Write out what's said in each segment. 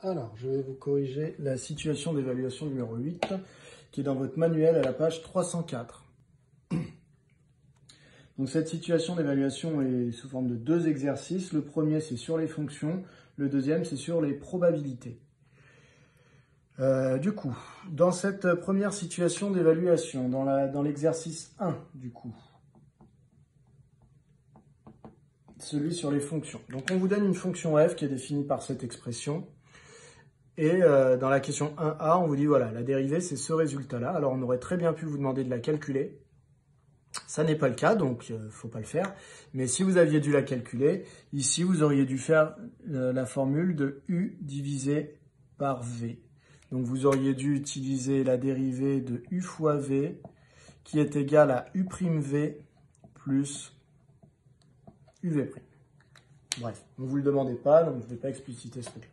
Alors, je vais vous corriger la situation d'évaluation numéro 8, qui est dans votre manuel à la page 304. Donc, cette situation d'évaluation est sous forme de 2 exercices. Le premier, c'est sur les fonctions. Le deuxième, c'est sur les probabilités. Du coup, dans cette première situation d'évaluation, dans l'exercice 1, du coup, celui sur les fonctions. Donc, on vous donne une fonction f qui est définie par cette expression. Et dans la question 1a, on vous dit, voilà, la dérivée, c'est ce résultat-là. Alors, on aurait très bien pu vous demander de la calculer. Ça n'est pas le cas, donc il ne faut pas le faire. Mais si vous aviez dû la calculer, ici, vous auriez dû faire la formule de u divisé par v. Donc, vous auriez dû utiliser la dérivée de u fois v, qui est égale à u'v plus uv'. Bref, on ne vous le demandez pas, donc je ne vais pas expliciter ce truc.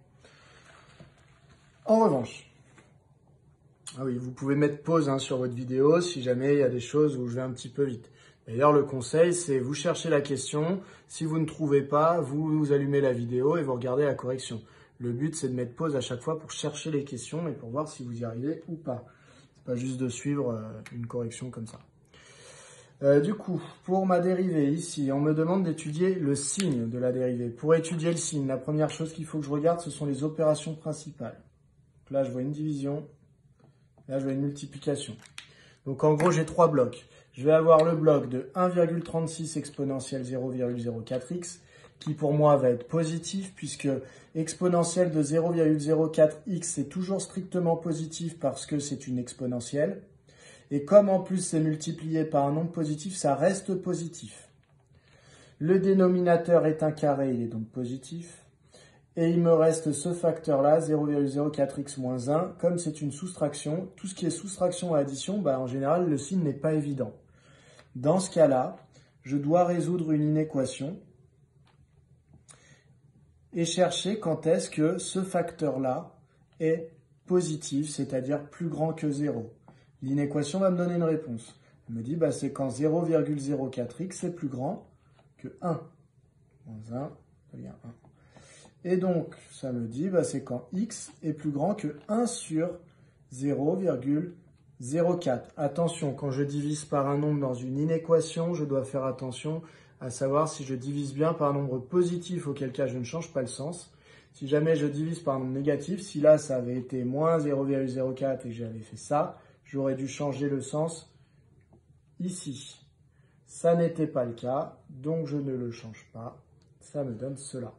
En revanche, ah oui, vous pouvez mettre pause sur votre vidéo si jamais il y a des choses où je vais un petit peu vite. D'ailleurs, le conseil, c'est vous cherchez la question. Si vous ne trouvez pas, vous allumez la vidéo et vous regardez la correction. Le but, c'est de mettre pause à chaque fois pour chercher les questions et pour voir si vous y arrivez ou pas. C'est pas juste de suivre une correction comme ça. Du coup, pour ma dérivée ici, on me demande d'étudier le signe de la dérivée. Pour étudier le signe, la première chose qu'il faut que je regarde, ce sont les opérations principales. Là, je vois une division. Là, je vois une multiplication. Donc, en gros, j'ai 3 blocs. Je vais avoir le bloc de 1,36 exponentielle 0,04x, qui pour moi va être positif, puisque exponentielle de 0,04x, c'est toujours strictement positif parce que c'est une exponentielle. Et comme en plus c'est multiplié par un nombre positif, ça reste positif. Le dénominateur est un carré, il est donc positif. Et il me reste ce facteur-là, 0,04x moins 1. Comme c'est une soustraction, tout ce qui est soustraction et addition, en général, le signe n'est pas évident. Dans ce cas-là, je dois résoudre une inéquation et chercher quand est-ce que ce facteur-là est positif, c'est-à-dire plus grand que 0. L'inéquation va me donner une réponse. Elle me dit, c'est quand 0,04x est plus grand que 1. Moins 1 devient 1. Et donc, ça me dit, c'est quand x est plus grand que 1 sur 0,04. Attention, quand je divise par un nombre dans une inéquation, je dois faire attention à savoir si je divise bien par un nombre positif, auquel cas je ne change pas le sens. Si jamais je divise par un nombre négatif, si là ça avait été moins 0,04 et que j'avais fait ça, j'aurais dû changer le sens ici. Ça n'était pas le cas, donc je ne le change pas. Ça me donne cela.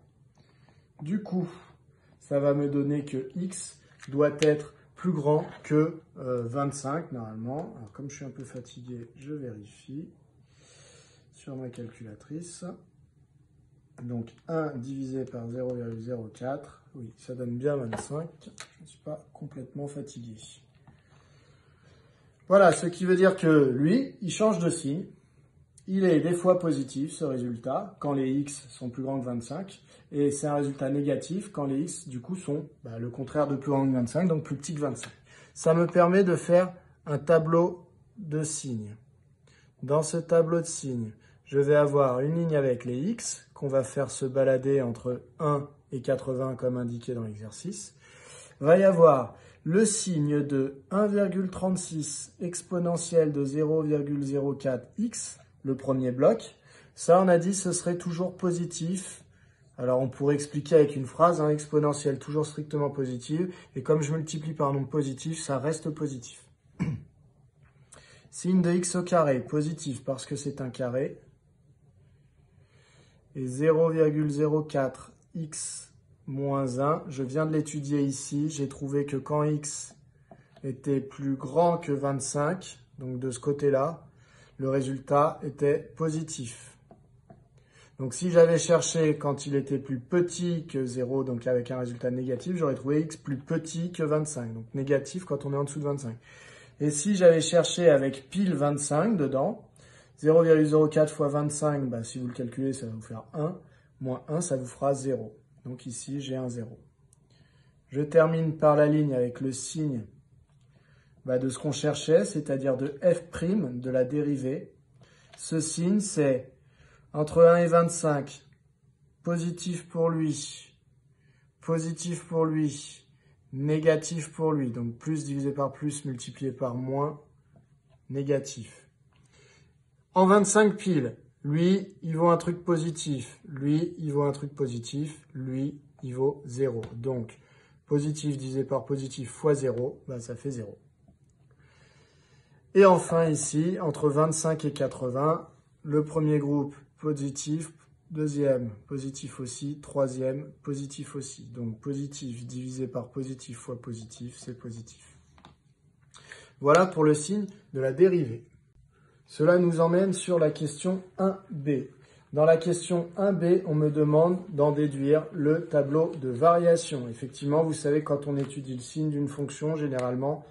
Du coup, ça va me donner que x doit être plus grand que 25 normalement. Alors, comme je suis un peu fatigué, je vérifie sur ma calculatrice. Donc 1 divisé par 0,04, oui, ça donne bien 25. Je ne suis pas complètement fatigué. Voilà, ce qui veut dire que lui, il change de signe. Il est des fois positif, ce résultat, quand les x sont plus grands que 25. Et c'est un résultat négatif quand les x, du coup, sont le contraire de plus grand que 25, donc plus petit que 25. Ça me permet de faire un tableau de signes. Dans ce tableau de signes, je vais avoir une ligne avec les x, qu'on va faire se balader entre 1 et 80, comme indiqué dans l'exercice. Il va y avoir le signe de 1,36 exponentielle de 0,04x, le premier bloc. Ça, on a dit, ce serait toujours positif. Alors, on pourrait expliquer avec une phrase, exponentielle toujours strictement positive. Et comme je multiplie par un nombre positif, ça reste positif. Signe de x au carré, positif parce que c'est un carré. Et 0,04x moins 1, je viens de l'étudier ici. J'ai trouvé que quand x était plus grand que 25, donc de ce côté-là, le résultat était positif. Donc si j'avais cherché quand il était plus petit que 0, donc avec un résultat négatif, j'aurais trouvé x plus petit que 25, donc négatif quand on est en dessous de 25. Et si j'avais cherché avec pile 25 dedans, 0,04 fois 25, si vous le calculez, ça va vous faire 1, moins 1, ça vous fera 0. Donc ici, j'ai un 0. Je termine par la ligne avec le signe de ce qu'on cherchait, c'est-à-dire de f' de la dérivée. Ce signe, c'est entre 1 et 25, positif pour lui, positif pour lui, négatif pour lui. Donc plus divisé par plus multiplié par moins, négatif. En 25 piles, lui, il vaut un truc positif. Lui, il vaut un truc positif. Lui, il vaut 0. Donc, positif divisé par positif fois 0, bah, ça fait 0. Et enfin, ici, entre 25 et 80, le premier groupe, positif. Deuxième, positif aussi. Troisième, positif aussi. Donc, positif divisé par positif fois positif, c'est positif. Voilà pour le signe de la dérivée. Cela nous emmène sur la question 1b. Dans la question 1b, on me demande d'en déduire le tableau de variation. Effectivement, vous savez, quand on étudie le signe d'une fonction, généralement,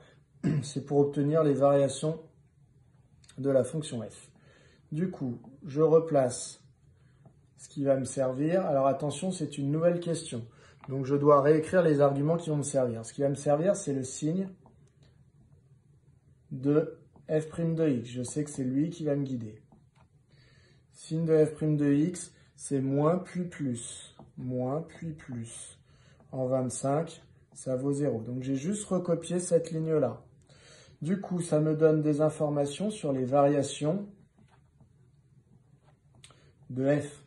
c'est pour obtenir les variations de la fonction f. Du coup, je replace ce qui va me servir. Alors attention, c'est une nouvelle question. Donc je dois réécrire les arguments qui vont me servir. Ce qui va me servir, c'est le signe de f' de x. Je sais que c'est lui qui va me guider. Signe de f' de x, c'est moins puis plus. Moins puis plus. En 25, ça vaut 0. Donc j'ai juste recopié cette ligne-là. Du coup, ça me donne des informations sur les variations de f.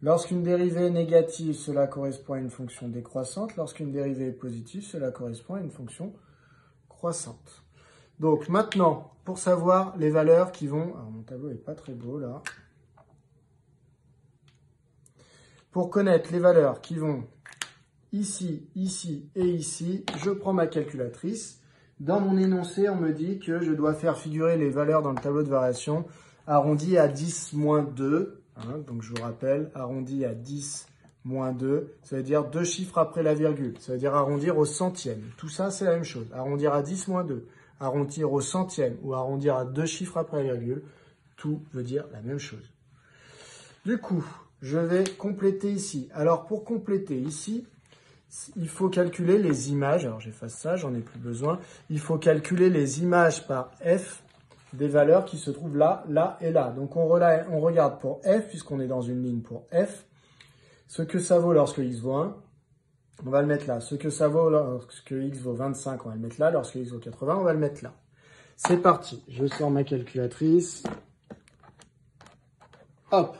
Lorsqu'une dérivée est négative, cela correspond à une fonction décroissante. Lorsqu'une dérivée est positive, cela correspond à une fonction croissante. Donc maintenant, pour savoir les valeurs qui vont... Alors mon tableau n'est pas très beau là. Pour connaître les valeurs qui vont ici, ici et ici, je prends ma calculatrice. Dans mon énoncé, on me dit que je dois faire figurer les valeurs dans le tableau de variation arrondi à 10 moins 2. Hein, donc je vous rappelle, arrondi à 10 moins 2, ça veut dire 2 chiffres après la virgule. Ça veut dire arrondir au centième. Tout ça, c'est la même chose. Arrondir à 10 moins 2. Arrondir au centième ou arrondir à 2 chiffres après la virgule, tout veut dire la même chose. Du coup, je vais compléter ici. Alors, pour compléter ici, il faut calculer les images. Alors, j'efface ça, j'en ai plus besoin. Il faut calculer les images par f des valeurs qui se trouvent là, là et là. Donc, on regarde pour f, puisqu'on est dans une ligne pour f, ce que ça vaut lorsque x vaut 1. On va le mettre là. Ce que ça vaut lorsque x vaut 25, on va le mettre là. Lorsque x vaut 80, on va le mettre là. C'est parti. Je sors ma calculatrice. Hop.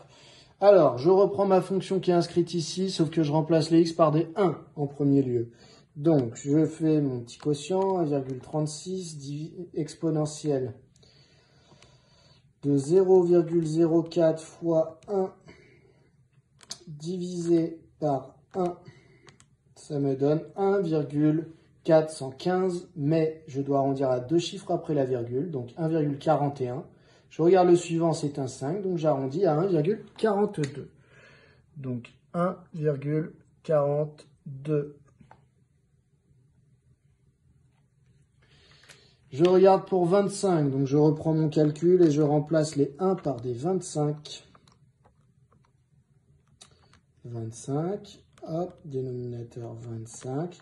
Alors, je reprends ma fonction qui est inscrite ici, sauf que je remplace les x par des 1 en premier lieu. Donc, je fais mon petit quotient, 1,36 exponentielle de 0,04 fois 1 divisé par 1. Ça me donne 1,415, mais je dois arrondir à 2 chiffres après la virgule, donc 1,41. Je regarde le suivant, c'est un 5, donc j'arrondis à 1,42. Donc 1,42. Je regarde pour 25, donc je reprends mon calcul et je remplace les 1 par des 25. 25. Hop, dénominateur 25.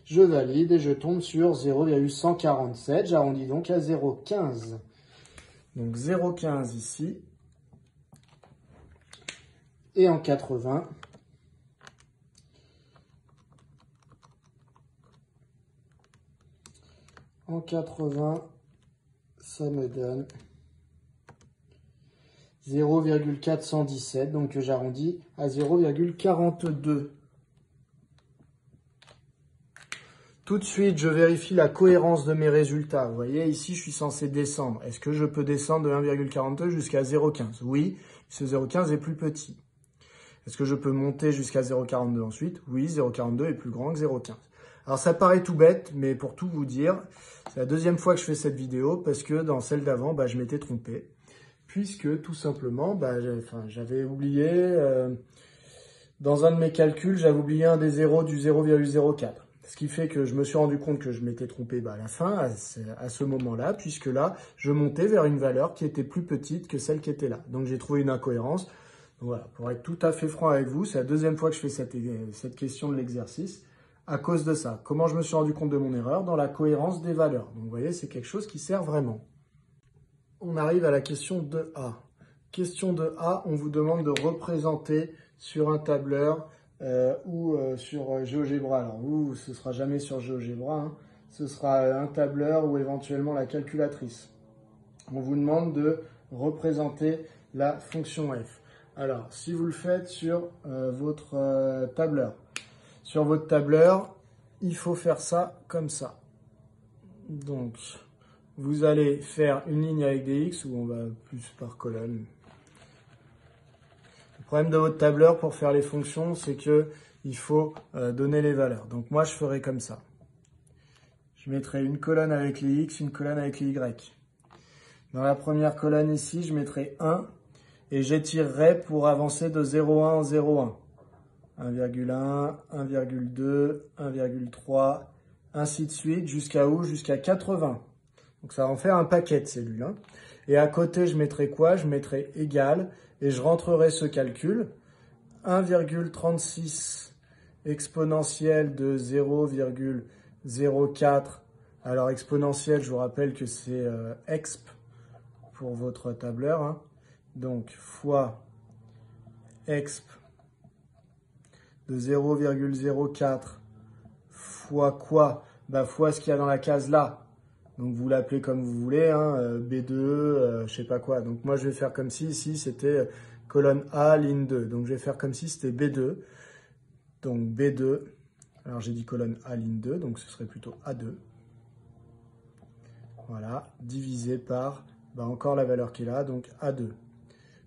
Je valide et je tombe sur 0,147. J'arrondis donc à 0,15. Donc 0,15 ici. Et en 80. En 80, ça me donne 0,417, donc j'arrondis à 0,42. Tout de suite, je vérifie la cohérence de mes résultats. Vous voyez, ici, je suis censé descendre. Est-ce que je peux descendre de 1,42 jusqu'à 0,15? Oui, ce 0,15 est plus petit. Est-ce que je peux monter jusqu'à 0,42 ensuite? Oui, 0,42 est plus grand que 0,15. Alors, ça paraît tout bête, mais pour tout vous dire, c'est la deuxième fois que je fais cette vidéo parce que dans celle d'avant, je m'étais trompé. Puisque tout simplement, j'avais oublié, dans un de mes calculs, j'avais oublié un des zéros du 0,04. Ce qui fait que je me suis rendu compte que je m'étais trompé à la fin, à ce moment-là, puisque là, je montais vers une valeur qui était plus petite que celle qui était là. Donc j'ai trouvé une incohérence. Donc, voilà, pour être tout à fait franc avec vous, c'est la deuxième fois que je fais cette question de l'exercice. À cause de ça, comment je me suis rendu compte de mon erreur? Dans la cohérence des valeurs. Donc vous voyez, c'est quelque chose qui sert vraiment. On arrive à la question 2A. Question 2A, on vous demande de représenter sur un tableur ou sur GeoGebra. Alors vous, ce sera jamais sur GeoGebra, hein. Ce sera un tableur ou éventuellement la calculatrice. On vous demande de représenter la fonction f. Alors, si vous le faites sur votre tableur, il faut faire ça comme ça. Donc, vous allez faire une ligne avec des X, ou on va plus par colonne. Le problème de votre tableur pour faire les fonctions, c'est qu'il faut donner les valeurs. Donc moi, je ferai comme ça. Je mettrai une colonne avec les X, une colonne avec les Y. Dans la première colonne ici, je mettrai 1 et j'étirerai pour avancer de 0,1 en 0,1. 1,1, 1,2, 1,3, ainsi de suite, jusqu'à où? Jusqu'à 80. Donc ça va en faire un paquet de cellules. Hein. Et à côté, je mettrai quoi? Je mettrai égal et je rentrerai ce calcul. 1,36 exponentielle de 0,04. Alors exponentielle, je vous rappelle que c'est exp pour votre tableur. Hein. Donc fois exp de 0,04 fois quoi? Bah, fois ce qu'il y a dans la case là. Donc vous l'appelez comme vous voulez, hein, B2, je sais pas quoi. Donc moi je vais faire comme si ici c'était colonne A, ligne 2. Donc je vais faire comme si c'était B2. Donc B2, alors j'ai dit colonne A, ligne 2, donc ce serait plutôt A2. Voilà, divisé par, bah encore la valeur qui est là, donc A2.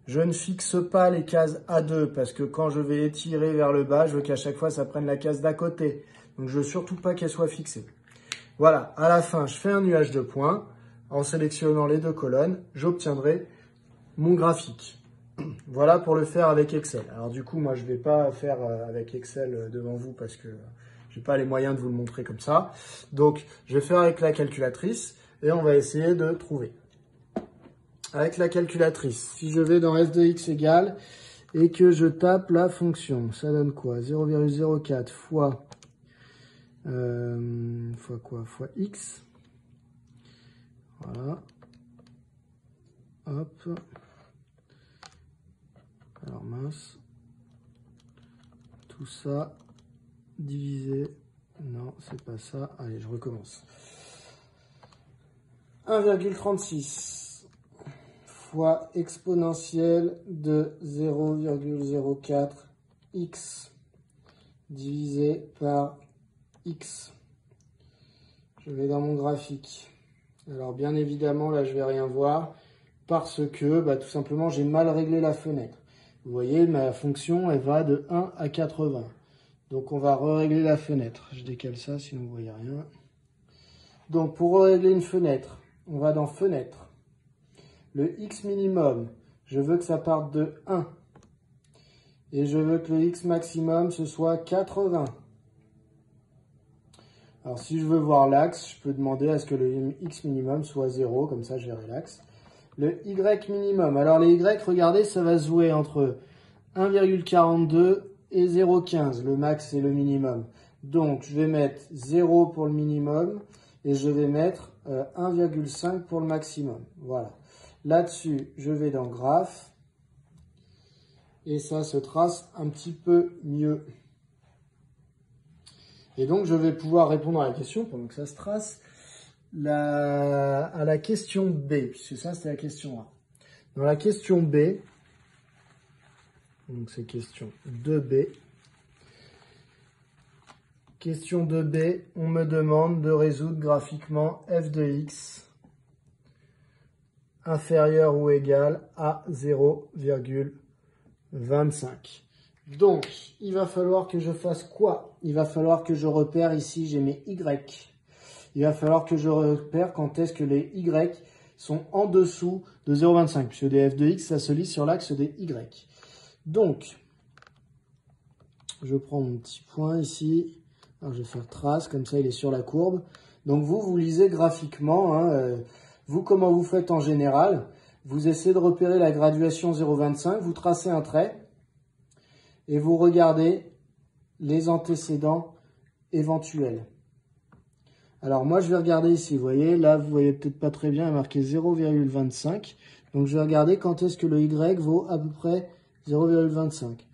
Je ne fixe pas les cases A2 parce que quand je vais étirer vers le bas, je veux qu'à chaque fois ça prenne la case d'à côté. Donc je veux surtout pas qu'elle soit fixée. Voilà, à la fin, je fais un nuage de points. En sélectionnant les deux colonnes, j'obtiendrai mon graphique. Voilà pour le faire avec Excel. Alors du coup, moi je ne vais pas faire avec Excel devant vous parce que je n'ai pas les moyens de vous le montrer comme ça. Donc je vais faire avec la calculatrice et on va essayer de trouver. Avec la calculatrice, si je vais dans f de x égale et que je tape la fonction, ça donne quoi? 0,04 fois quoi? Fois x. Voilà. Hop. Alors mince. Tout ça divisé. Non, c'est pas ça. Allez, je recommence. 1,36 fois exponentielle de 0,04 x divisé par x. Je vais dans mon graphique. Alors bien évidemment, là je vais rien voir parce que tout simplement j'ai mal réglé la fenêtre. Vous voyez, ma fonction elle va de 1 à 80. Donc on va régler la fenêtre. Je décale ça sinon vous ne voyez rien. Donc pour régler une fenêtre, on va dans fenêtre. Le x minimum, je veux que ça parte de 1. Et je veux que le x maximum ce soit 80. Alors si je veux voir l'axe, je peux demander à ce que le x minimum soit 0, comme ça je verrai l'axe. Le y minimum, alors les y, regardez, ça va se jouer entre 1,42 et 0,15, le max et le minimum. Donc je vais mettre 0 pour le minimum et je vais mettre 1,5 pour le maximum. Voilà. Là-dessus, je vais dans graphe et ça se trace un petit peu mieux. Et donc, je vais pouvoir répondre à la question, pendant que ça se trace, à la question B, puisque ça, c'est la question A. Dans la question B, donc c'est question 2B, question 2B, on me demande de résoudre graphiquement f de x inférieur ou égal à 0,25. Donc, il va falloir que je fasse quoi? Il va falloir que je repère ici, j'ai mes Y. Il va falloir que je repère quand est-ce que les Y sont en dessous de 0,25, puisque des f de x, ça se lit sur l'axe des Y. Donc, je prends mon petit point ici. Alors, je vais faire trace, comme ça il est sur la courbe. Donc, vous lisez graphiquement, hein, vous, comment vous faites en général? Vous essayez de repérer la graduation 0,25, vous tracez un trait. Et vous regardez les antécédents éventuels. Alors moi je vais regarder ici, vous voyez, là vous voyez peut-être pas très bien, il y a marqué 0,25. Donc je vais regarder quand est-ce que le Y vaut à peu près 0,25.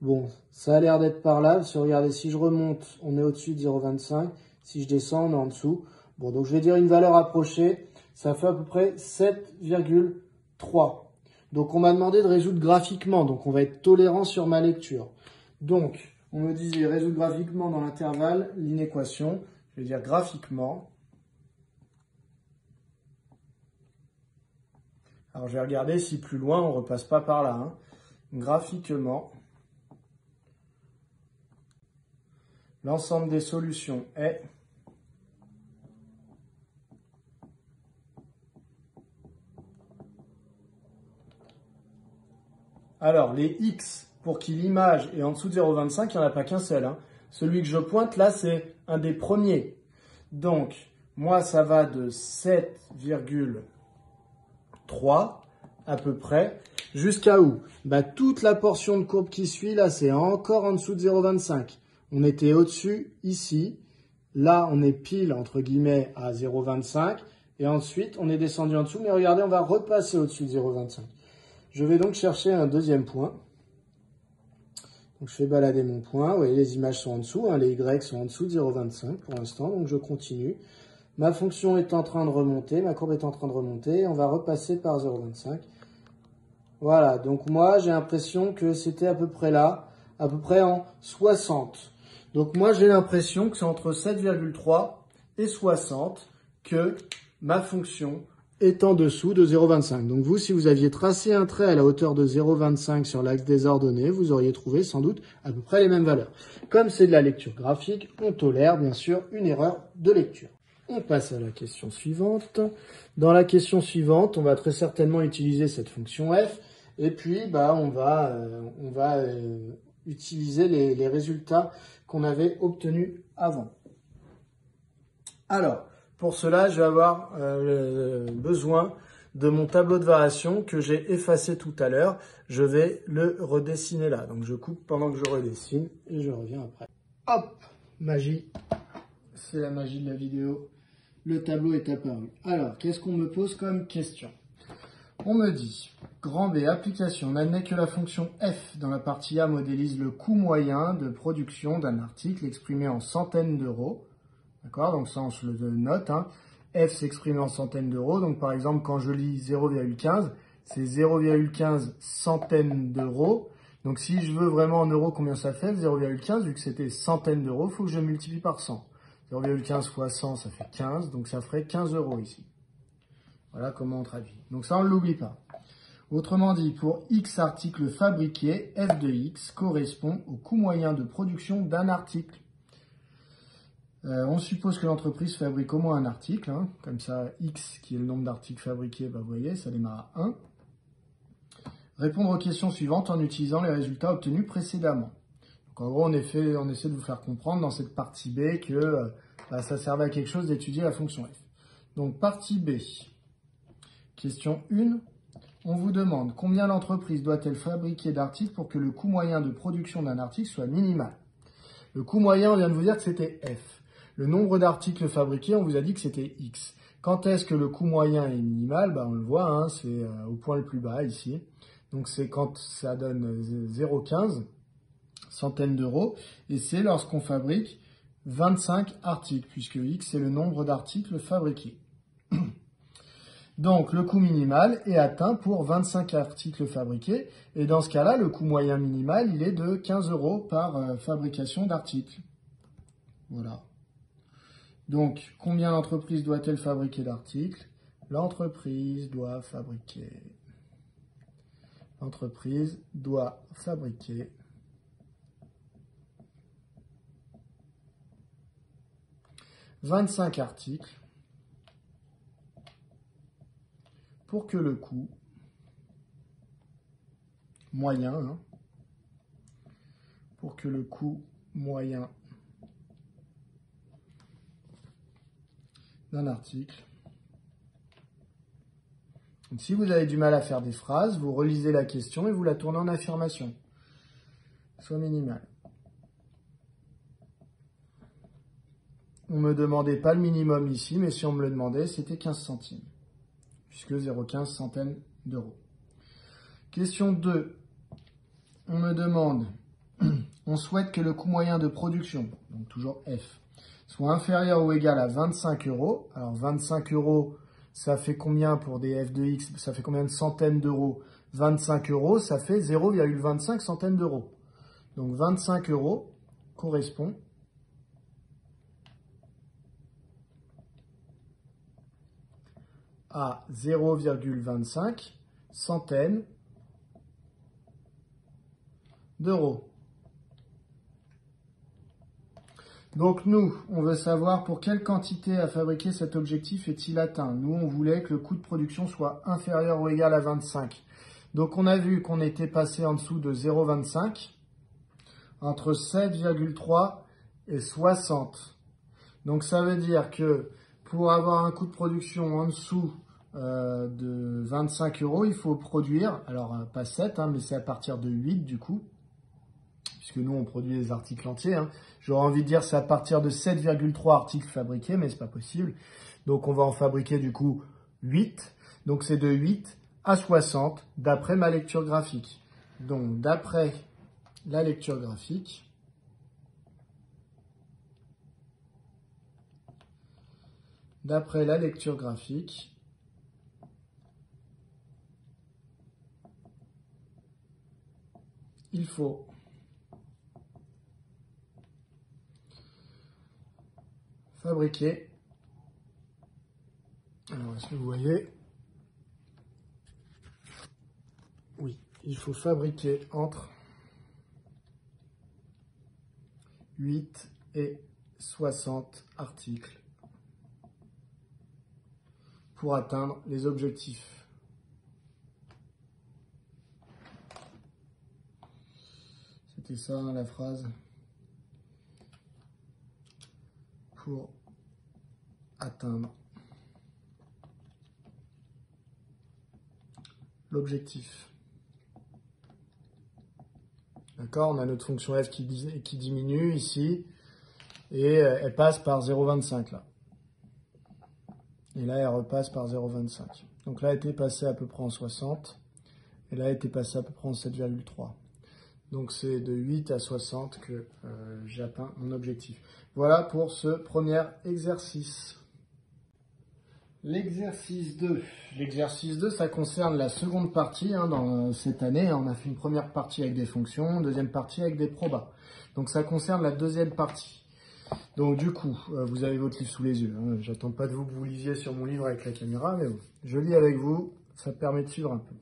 Bon, ça a l'air d'être par là. Si regardez, si je remonte, on est au-dessus de 0,25. Si je descends, on est en dessous. Bon, donc je vais dire une valeur approchée. Ça fait à peu près 7,3. Donc on m'a demandé de résoudre graphiquement. Donc on va être tolérant sur ma lecture. Donc, on me disait résoudre graphiquement dans l'intervalle l'inéquation. Je vais dire graphiquement. Alors je vais regarder si plus loin on ne repasse pas par là. Hein. Graphiquement, l'ensemble des solutions est alors les x pour qui l'image est en dessous de 0,25, il n'y en a pas qu'un seul. Hein. Celui que je pointe là, c'est un des premiers. Donc, moi, ça va de 7,3 à peu près, jusqu'à où? Bah, toute la portion de courbe qui suit, là, c'est encore en dessous de 0,25. On était au-dessus, ici. Là, on est pile, entre guillemets, à 0,25. Et ensuite, on est descendu en dessous. Mais regardez, on va repasser au-dessus de 0,25. Je vais donc chercher un deuxième point. Donc, je fais balader mon point. Vous voyez, les images sont en dessous. Hein, les Y sont en dessous de 0,25 pour l'instant. Donc, je continue. Ma fonction est en train de remonter. Ma courbe est en train de remonter. On va repasser par 0,25. Voilà. Donc, moi, j'ai l'impression que c'était à peu près là. À peu près en 60. Donc, moi, j'ai l'impression que c'est entre 7,3 et 60 que ma fonction est en dessous de 0,25. Donc vous, si vous aviez tracé un trait à la hauteur de 0,25 sur l'axe des ordonnées, vous auriez trouvé sans doute à peu près les mêmes valeurs. Comme c'est de la lecture graphique, on tolère bien sûr une erreur de lecture. On passe à la question suivante. Dans la question suivante, on va très certainement utiliser cette fonction f et puis on va utiliser les résultats qu'on avait obtenus avant. Alors, pour cela, je vais avoir besoin de mon tableau de variation que j'ai effacé tout à l'heure. Je vais le redessiner là. Donc, je coupe pendant que je redessine et je reviens après. Hop, magie. C'est la magie de la vidéo. Le tableau est apparu. Alors, qu'est-ce qu'on me pose comme question? On me dit, grand B, application, on admet que la fonction f dans la partie A modélise le coût moyen de production d'un article exprimé en centaines d'euros. D'accord, donc ça on se le note. Hein. F s'exprime en centaines d'euros. Donc par exemple, quand je lis 0,15, c'est 0,15 centaines d'euros. Donc si je veux vraiment en euros combien ça fait, 0,15, vu que c'était centaines d'euros, il faut que je multiplie par 100. 0,15 fois 100, ça fait 15. Donc ça ferait 15 euros ici. Voilà comment on traduit. Donc ça, on ne l'oublie pas. Autrement dit, pour X articles fabriqués, F de X correspond au coût moyen de production d'un article. On suppose que l'entreprise fabrique au moins un article. Hein. Comme ça, X, qui est le nombre d'articles fabriqués, vous voyez, ça démarre à 1. Répondre aux questions suivantes en utilisant les résultats obtenus précédemment. Donc en gros, on essaie de vous faire comprendre dans cette partie B que ça servait à quelque chose d'étudier la fonction F. Donc partie B. Question 1. On vous demande combien l'entreprise doit-elle fabriquer d'articles pour que le coût moyen de production d'un article soit minimal. Le coût moyen, on vient de vous dire que c'était F. Le nombre d'articles fabriqués, on vous a dit que c'était X. Quand est-ce que le coût moyen est minimal? On le voit, hein, c'est au point le plus bas ici. Donc c'est quand ça donne 0,15 centaines d'euros. Et c'est lorsqu'on fabrique 25 articles, puisque X est le nombre d'articles fabriqués. Donc, le coût minimal est atteint pour 25 articles fabriqués. Et dans ce cas-là, le coût moyen minimal, il est de 15 euros par fabrication d'articles. Voilà. Donc, combien l'entreprise doit-elle fabriquer d'articles? L'entreprise doit fabriquer 25 articles pour que le coût moyen, d'un article. Donc, si vous avez du mal à faire des phrases, vous relisez la question et vous la tournez en affirmation. Soit minimal. On ne me demandait pas le minimum ici, mais si on me le demandait, c'était 15 centimes. Puisque 0,15 centaines d'euros. Question 2. On me demande on souhaite que le coût moyen de production, donc toujours F, soit inférieur ou égal à 25 euros. Alors 25 euros, ça fait combien pour des f de x? Ça fait combien de centaines d'euros? 25 euros, ça fait 0,25 centaines d'euros. Donc 25 euros correspond à 0,25 centaines d'euros. Donc nous, on veut savoir pour quelle quantité à fabriquer cet objectif est-il atteint. Nous, on voulait que le coût de production soit inférieur ou égal à 25. Donc on a vu qu'on était passé en dessous de 0,25, entre 7,3 et 60. Donc ça veut dire que pour avoir un coût de production en dessous de 25 euros, il faut produire, alors pas 7, mais c'est à partir de 8 du coup, puisque nous on produit des articles entiers. J'aurais envie de dire c'est à partir de 7,3 articles fabriqués, mais c'est pas possible. Donc on va en fabriquer du coup 8. Donc c'est de 8 à 60 d'après ma lecture graphique. Donc d'après la lecture graphique, il faut fabriquer, alors est-ce que vous voyez? Oui, il faut fabriquer entre 8 et 60 articles pour atteindre les objectifs. C'était ça la phrase. Pour atteindre l'objectif. D'accord, on a notre fonction f qui diminue ici, et elle passe par 0,25 là. Et là, elle repasse par 0,25. Donc là, elle était passée à peu près en 60, et là, elle était passée à peu près en 7,3. Donc c'est de 8 à 60 que j'ai atteint mon objectif. Voilà pour ce premier exercice. L'exercice 2. L'exercice 2, ça concerne la seconde partie dans cette année. On a fait une première partie avec des fonctions, deuxième partie avec des probas. Donc ça concerne la deuxième partie. Donc du coup, vous avez votre livre sous les yeux. J'attends pas de vous que vous lisiez sur mon livre avec la caméra, mais bon, je lis avec vous, ça permet de suivre un peu.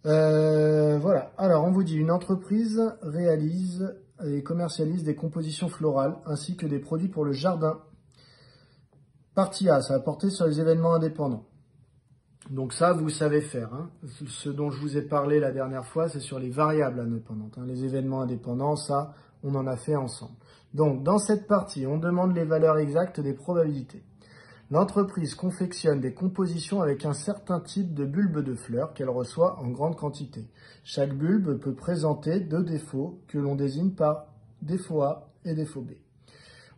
Voilà, alors on vous dit une entreprise réalise et commercialise des compositions florales ainsi que des produits pour le jardin. Partie A, ça va porter sur les événements indépendants. Donc ça, vous savez faire. Ce dont je vous ai parlé la dernière fois, c'est sur les variables indépendantes. Les événements indépendants, ça, on en a fait ensemble. Donc dans cette partie, on demande les valeurs exactes des probabilités. L'entreprise confectionne des compositions avec un certain type de bulbe de fleurs qu'elle reçoit en grande quantité. Chaque bulbe peut présenter deux défauts que l'on désigne par défaut A et défaut B.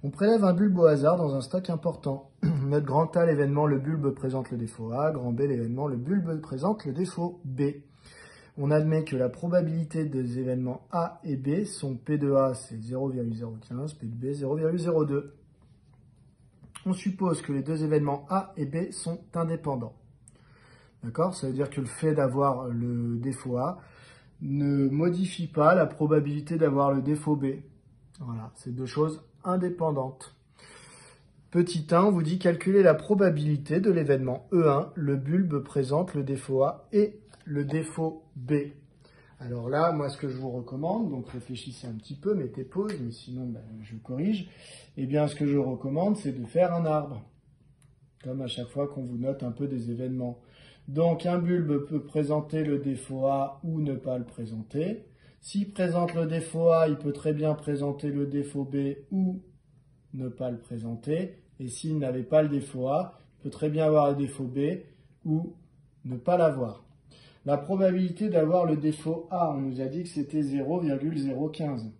On prélève un bulbe au hasard dans un stock important. Note grand A l'événement, le bulbe présente le défaut A, grand B l'événement, le bulbe présente le défaut B. On admet que la probabilité des événements A et B sont P de A c'est 0,015, P de B 0,02. On suppose que les deux événements A et B sont indépendants. D'accord? Ça veut dire que le fait d'avoir le défaut A ne modifie pas la probabilité d'avoir le défaut B. Voilà, c'est deux choses indépendantes. Petit 1, on vous dit calculer la probabilité de l'événement E1, le bulbe présente le défaut A et le défaut B. Alors là, moi, ce que je vous recommande, donc réfléchissez un petit peu, mettez pause, mais sinon, je corrige. Eh bien, ce que je recommande, c'est de faire un arbre, comme à chaque fois qu'on vous note un peu des événements. Donc, un bulbe peut présenter le défaut A ou ne pas le présenter. S'il présente le défaut A, il peut très bien présenter le défaut B ou ne pas le présenter. Et s'il n'avait pas le défaut A, il peut très bien avoir le défaut B ou ne pas l'avoir. La probabilité d'avoir le défaut A, on nous a dit que c'était 0,015.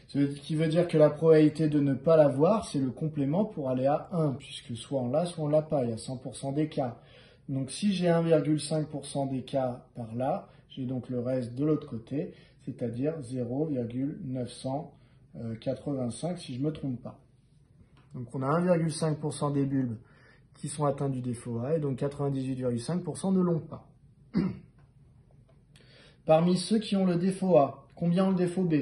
Ce qui veut dire que la probabilité de ne pas l'avoir, c'est le complément pour aller à 1, puisque soit on l'a, soit on l'a pas. Il y a 100% d'écart. Donc si j'ai 1,5% d'écart par là, j'ai donc le reste de l'autre côté. c'est-à-dire 0,985 si je ne me trompe pas. Donc on a 1,5% des bulbes qui sont atteints du défaut A et donc 98,5% ne l'ont pas. Parmi ceux qui ont le défaut A, combien ont le défaut B?